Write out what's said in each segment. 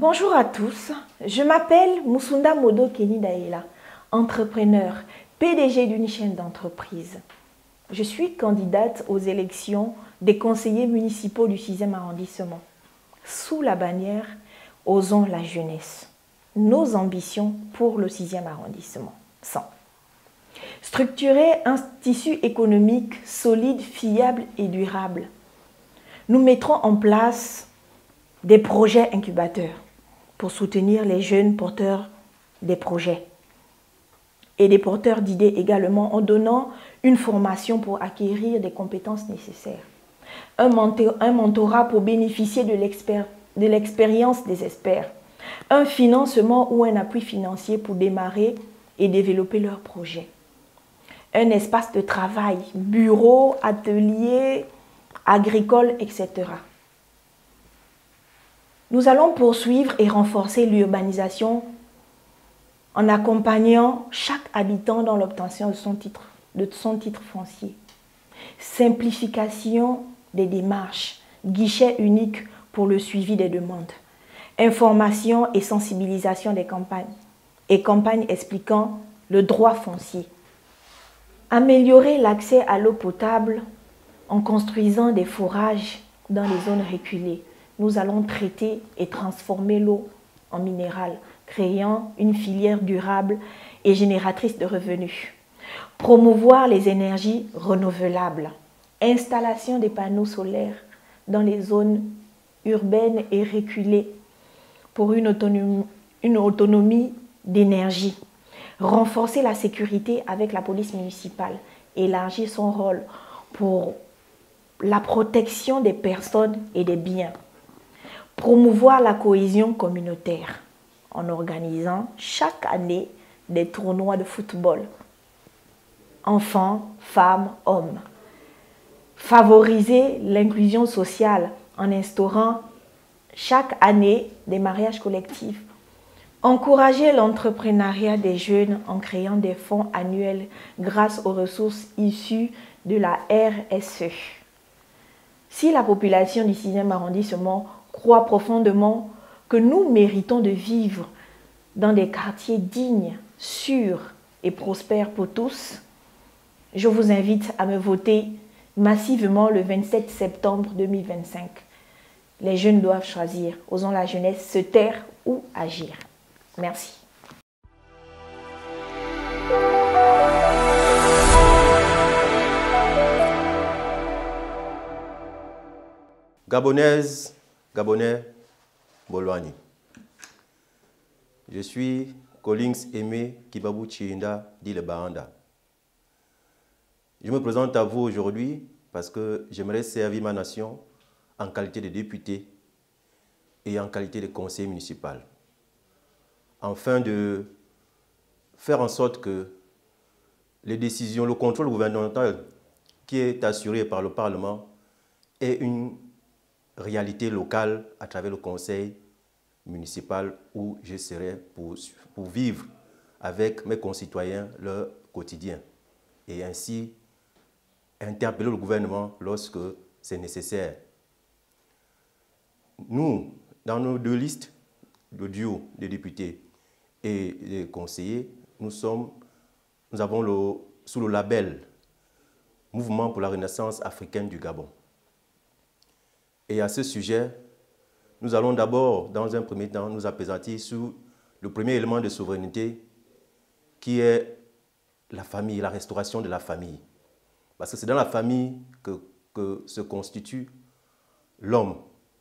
Bonjour à tous, je m'appelle Musunda Modo Kenny Daela, entrepreneur, PDG d'une chaîne d'entreprise. Je suis candidate aux élections des conseillers municipaux du 6e arrondissement, sous la bannière « Osons la jeunesse ». Nos ambitions pour le 6e arrondissement sont structurer un tissu économique solide, fiable et durable. Nous mettrons en place des projets incubateurs pour soutenir les jeunes porteurs des projets et des porteurs d'idées également en donnant une formation pour acquérir des compétences nécessaires. Un mentorat pour bénéficier de l'expérience des experts. Un financement ou un appui financier pour démarrer et développer leurs projets. Un espace de travail, bureau, atelier, agricole, etc. Nous allons poursuivre et renforcer l'urbanisation en accompagnant chaque habitant dans l'obtention de son titre foncier. Simplification des démarches, guichet unique pour le suivi des demandes. Information et sensibilisation des campagnes et campagnes expliquant le droit foncier. Améliorer l'accès à l'eau potable en construisant des forages dans les zones reculées. Nous allons traiter et transformer l'eau en minéral, créant une filière durable et génératrice de revenus. Promouvoir les énergies renouvelables. Installation des panneaux solaires dans les zones urbaines et reculées pour une autonomie d'énergie. Renforcer la sécurité avec la police municipale. Élargir son rôle pour la protection des personnes et des biens. Promouvoir la cohésion communautaire en organisant chaque année des tournois de football. Enfants, femmes, hommes. Favoriser l'inclusion sociale en instaurant chaque année des mariages collectifs. Encourager l'entrepreneuriat des jeunes en créant des fonds annuels grâce aux ressources issues de la RSE. Si la population du 6e arrondissement croit profondément que nous méritons de vivre dans des quartiers dignes, sûrs et prospères pour tous, je vous invite à me voter massivement le 27 septembre 2025. Les jeunes doivent choisir. Osons la jeunesse, se taire ou agir. Merci. Gabonaises, Gabonais, Bolwani. Je suis Collins Aimé Kibabou Tchinda d'Ile Bahanda. Je me présente à vous aujourd'hui parce que j'aimerais servir ma nation en qualité de député et en qualité de conseiller municipal, afin de faire en sorte que les décisions, le contrôle gouvernemental qui est assuré par le Parlement ait une réalité locale à travers le conseil municipal où je serai pour vivre avec mes concitoyens leur quotidien et ainsi interpeller le gouvernement lorsque c'est nécessaire. Nous, dans nos deux listes, le duo des députés et des conseillers, nous avons sous le label Mouvement pour la Renaissance africaine du Gabon. Et à ce sujet, nous allons d'abord, dans un premier temps, nous appesantir sur le premier élément de souveraineté qui est la famille, la restauration de la famille. Parce que c'est dans la famille que se constitue l'homme,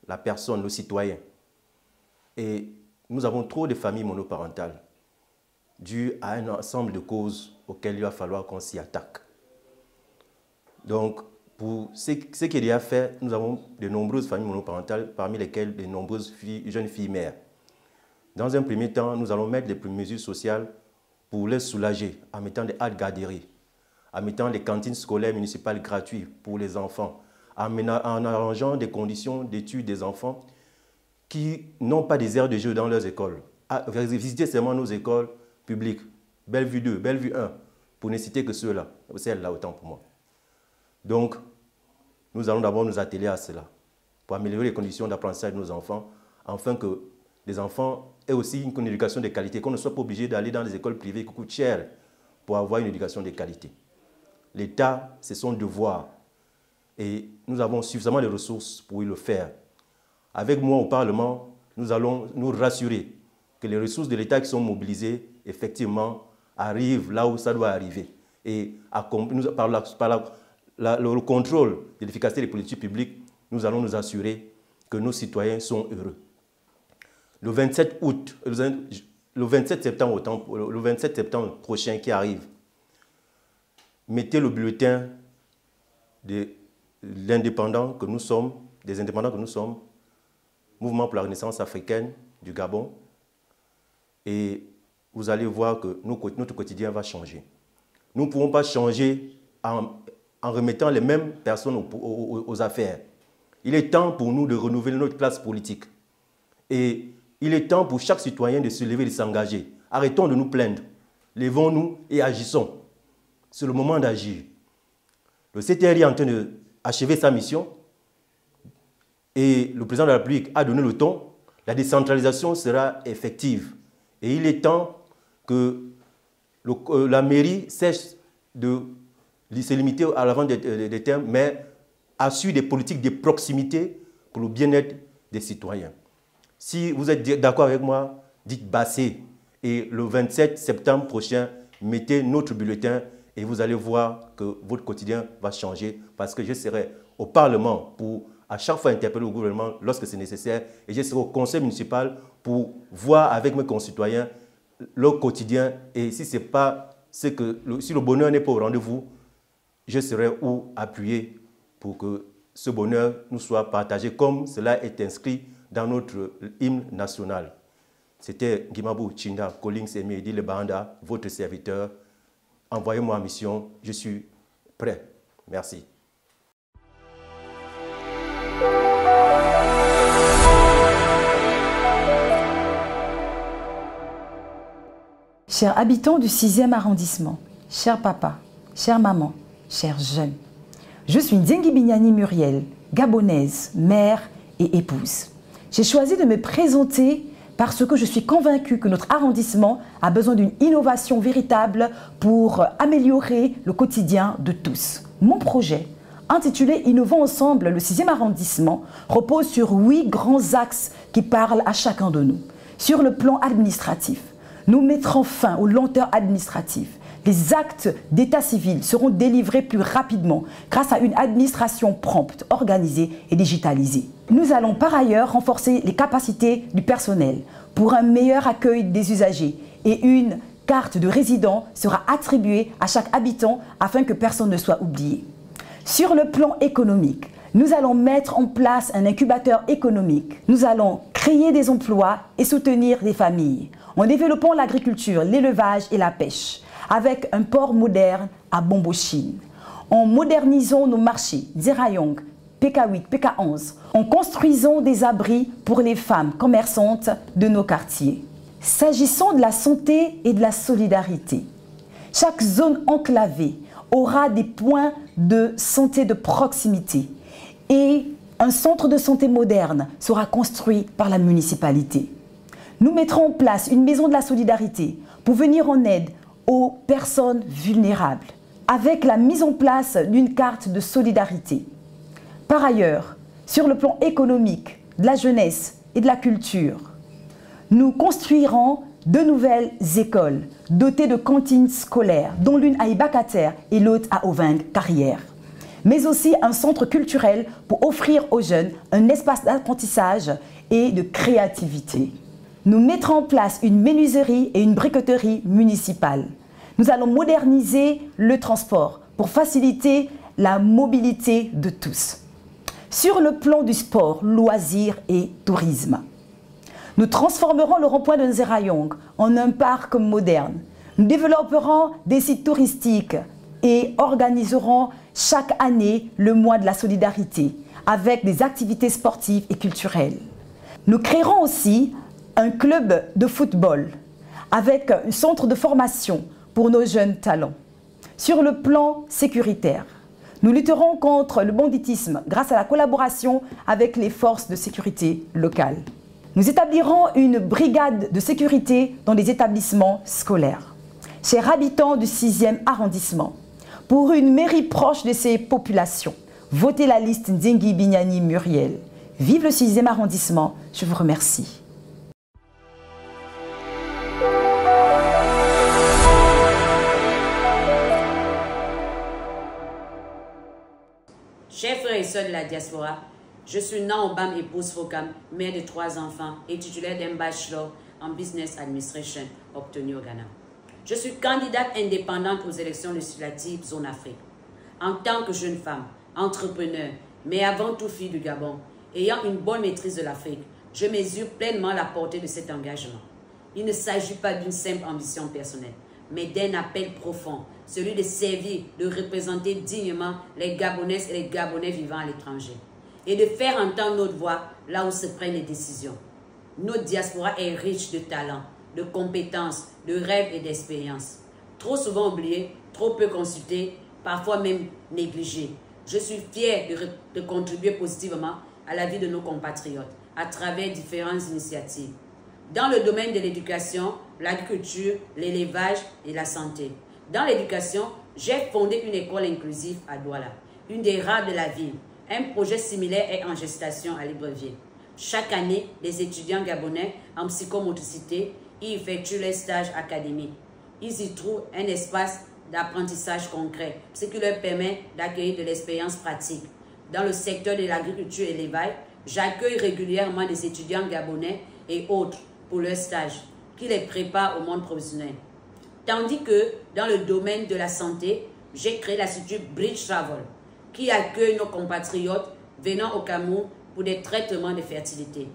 la personne, le citoyen. Et nous avons trop de familles monoparentales dues à un ensemble de causes auxquelles il va falloir qu'on s'y attaque. Donc, pour ce qui est déjà fait, nous avons de nombreuses familles monoparentales, parmi lesquelles de nombreuses jeunes filles mères. Dans un premier temps, nous allons mettre des mesures sociales pour les soulager en mettant des haltes garderies, en mettant des cantines scolaires municipales gratuites pour les enfants, en arrangeant des conditions d'études des enfants qui n'ont pas des aires de jeu dans leurs écoles. Visitez seulement nos écoles publiques, Bellevue 2, Bellevue 1, pour ne citer que ceux-là, celle-là autant pour moi. Donc, nous allons d'abord nous atteler à cela, pour améliorer les conditions d'apprentissage de nos enfants, afin que des enfants aient aussi une éducation de qualité, qu'on ne soit pas obligé d'aller dans les écoles privées qui coûtent cher pour avoir une éducation de qualité. L'État, c'est son devoir et nous avons suffisamment de ressources pour le faire. Avec moi au Parlement, nous allons nous rassurer que les ressources de l'État qui sont mobilisées, effectivement, arrivent là où ça doit arriver. Et par le contrôle de l'efficacité des politiques publiques, nous allons nous assurer que nos citoyens sont heureux. Le 27 août, le 27 septembre prochain qui arrive, mettez le bulletin de l'indépendant que nous sommes, des indépendants que nous sommes, Mouvement pour la Renaissance africaine du Gabon, et vous allez voir que notre quotidien va changer. Nous ne pourrons pas changer en remettant les mêmes personnes aux affaires. Il est temps pour nous de renouveler notre classe politique. Et il est temps pour chaque citoyen de se lever et de s'engager. Arrêtons de nous plaindre. Levons-nous et agissons. C'est le moment d'agir. Le CTRI est en train d'achever sa mission et le président de la République a donné le ton. La décentralisation sera effective. Et il est temps que la mairie cesse de se limiter à la vente des termes, mais assure des politiques de proximité pour le bien-être des citoyens. Si vous êtes d'accord avec moi, dites bassez. Et le 27 septembre prochain, mettez notre bulletin et vous allez voir que votre quotidien va changer parce que je serai au Parlement pour à chaque fois interpeller le gouvernement lorsque c'est nécessaire et je serai au conseil municipal pour voir avec mes concitoyens leur quotidien et si c'est pas si le bonheur n'est pas au rendez-vous, je serai où appuyer pour que ce bonheur nous soit partagé comme cela est inscrit dans notre hymne national. C'était Guimabou Tchinda Collins et Mehdi Lebanda, votre serviteur. Envoyez-moi en mission, je suis prêt. Merci. Chers habitants du 6e arrondissement, chers papas, chères mamans, chers jeunes, je suis Ndengi Bignani Muriel, gabonaise, mère et épouse. J'ai choisi de me présenter parce que je suis convaincue que notre arrondissement a besoin d'une innovation véritable pour améliorer le quotidien de tous. Mon projet, intitulé « Innovons ensemble le 6e arrondissement », repose sur 8 grands axes qui parlent à chacun de nous. Sur le plan administratif, nous mettrons fin aux lenteurs administratives. Les actes d'état civil seront délivrés plus rapidement grâce à une administration prompte, organisée et digitalisée. Nous allons par ailleurs renforcer les capacités du personnel pour un meilleur accueil des usagers et une carte de résident sera attribuée à chaque habitant afin que personne ne soit oublié. Sur le plan économique, nous allons mettre en place un incubateur économique. Nous allons créer des emplois et soutenir des familles en développant l'agriculture, l'élevage et la pêche, avec un port moderne à Bombochine, en modernisant nos marchés, Zerayong, PK8, PK11, en construisant des abris pour les femmes commerçantes de nos quartiers. S'agissant de la santé et de la solidarité, chaque zone enclavée aura des points de santé de proximité et un centre de santé moderne sera construit par la municipalité. Nous mettrons en place une maison de la solidarité pour venir en aide aux personnes vulnérables, avec la mise en place d'une carte de solidarité. Par ailleurs, sur le plan économique, de la jeunesse et de la culture, nous construirons 2 nouvelles écoles dotées de cantines scolaires, dont l'une à Ibakater et l'autre à Oving-Carrière, mais aussi un centre culturel pour offrir aux jeunes un espace d'apprentissage et de créativité. Nous mettrons en place une menuiserie et une briqueterie municipale. Nous allons moderniser le transport pour faciliter la mobilité de tous. Sur le plan du sport, loisirs et tourisme, nous transformerons le rond-point de Nzerayong en un parc moderne. Nous développerons des sites touristiques et organiserons chaque année le mois de la solidarité avec des activités sportives et culturelles. Nous créerons aussi un club de football avec un centre de formation pour nos jeunes talents. Sur le plan sécuritaire, nous lutterons contre le banditisme grâce à la collaboration avec les forces de sécurité locales. Nous établirons une brigade de sécurité dans les établissements scolaires. Chers habitants du 6e arrondissement, pour une mairie proche de ces populations, votez la liste Ndingi Bignani Muriel. Vive le 6e arrondissement, je vous remercie. Chers frères et sœurs de la diaspora, je suis Naobam épouse Fokam, mère de 3 enfants et titulaire d'un bachelor en Business Administration obtenu au Ghana. Je suis candidate indépendante aux élections législatives Zone Afrique. En tant que jeune femme, entrepreneur, mais avant tout fille du Gabon, ayant une bonne maîtrise de l'Afrique, je mesure pleinement la portée de cet engagement. Il ne s'agit pas d'une simple ambition personnelle, mais d'un appel profond, celui de servir, de représenter dignement les Gabonaises et les Gabonais vivant à l'étranger, et de faire entendre notre voix là où se prennent les décisions. Notre diaspora est riche de talents, de compétences, de rêves et d'expériences. Trop souvent oubliée, trop peu consultée, parfois même négligée. Je suis fière de contribuer positivement à la vie de nos compatriotes à travers différentes initiatives. Dans le domaine de l'éducation, l'agriculture, l'élevage et la santé. Dans l'éducation, j'ai fondé une école inclusive à Douala, une des rares de la ville. Un projet similaire est en gestation à Libreville. Chaque année, les étudiants gabonais en psychomotricité y effectuent leurs stages académiques. Ils y trouvent un espace d'apprentissage concret, ce qui leur permet d'accueillir de l'expérience pratique. Dans le secteur de l'agriculture et l'élevage, j'accueille régulièrement des étudiants gabonais et autres pour leurs stages, qui les préparent au monde professionnel. Tandis que dans le domaine de la santé, j'ai créé l'Institut Bridge Travel, qui accueille nos compatriotes venant au Cameroun pour des traitements de fertilité.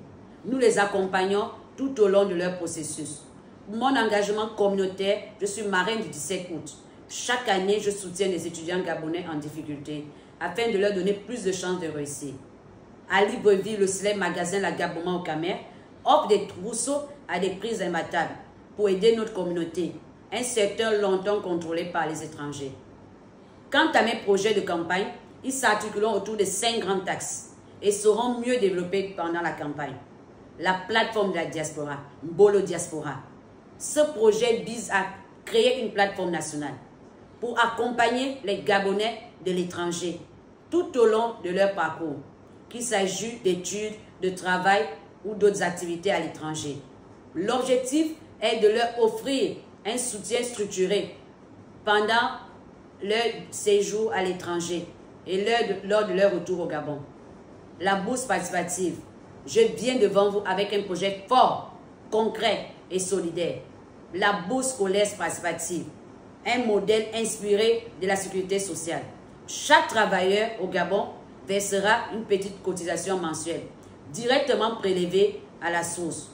Nous les accompagnons tout au long de leur processus. Pour mon engagement communautaire, je suis marraine du 17 août. Chaque année, je soutiens les étudiants gabonais en difficulté afin de leur donner plus de chances de réussir. À Libreville, le célèbre magasin La Gaboma au Camer offre des trousseaux à des prix imbattables pour aider notre communauté, un secteur longtemps contrôlé par les étrangers. Quant à mes projets de campagne, ils s'articulent autour de 5 grands axes et seront mieux développés pendant la campagne. La plateforme de la diaspora, Mbolo Diaspora. Ce projet vise à créer une plateforme nationale pour accompagner les Gabonais de l'étranger tout au long de leur parcours, qu'il s'agisse d'études, de travail ou d'autres activités à l'étranger. L'objectif est de leur offrir un soutien structuré pendant leur séjour à l'étranger et lors de leur retour au Gabon. La bourse participative. Je viens devant vous avec un projet fort, concret et solidaire. La bourse scolaire participative, un modèle inspiré de la sécurité sociale. Chaque travailleur au Gabon versera une petite cotisation mensuelle, directement prélevée à la source.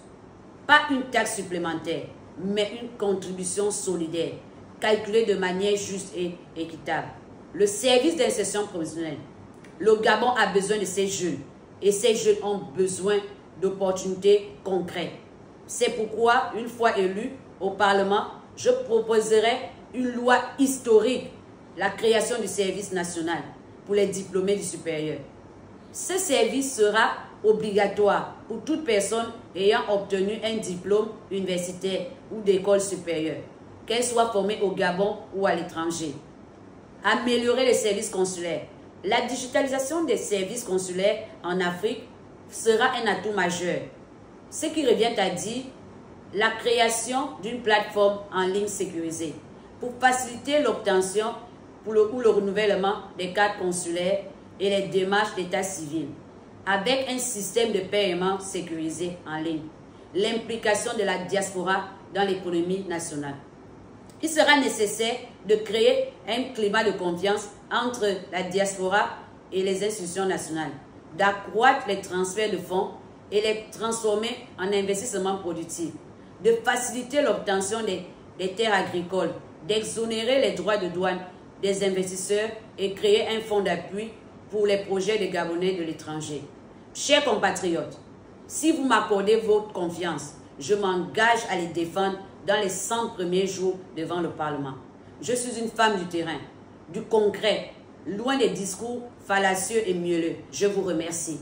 Pas une taxe supplémentaire, mais une contribution solidaire, calculée de manière juste et équitable. Le service d'insertion professionnelle. Le Gabon a besoin de ces jeunes et ces jeunes ont besoin d'opportunités concrètes. C'est pourquoi, une fois élu au Parlement, je proposerai une loi historique, la création du service national pour les diplômés du supérieur. Ce service sera obligatoire pour toute personne ayant obtenu un diplôme universitaire ou d'école supérieure, qu'elle soit formée au Gabon ou à l'étranger. Améliorer les services consulaires. La digitalisation des services consulaires en Afrique sera un atout majeur. Ce qui revient à dire la création d'une plateforme en ligne sécurisée pour faciliter l'obtention ou le renouvellement des cartes consulaires et les démarches d'état civil, avec un système de paiement sécurisé en ligne. L'implication de la diaspora dans l'économie nationale. Il sera nécessaire de créer un climat de confiance entre la diaspora et les institutions nationales, d'accroître les transferts de fonds et les transformer en investissements productifs, de faciliter l'obtention des terres agricoles, d'exonérer les droits de douane des investisseurs et créer un fonds d'appui pour les projets des Gabonais de l'étranger. Chers compatriotes, si vous m'accordez votre confiance, je m'engage à les défendre dans les 100 premiers jours devant le Parlement. Je suis une femme du terrain, du concret, loin des discours fallacieux et mielleux. Je vous remercie.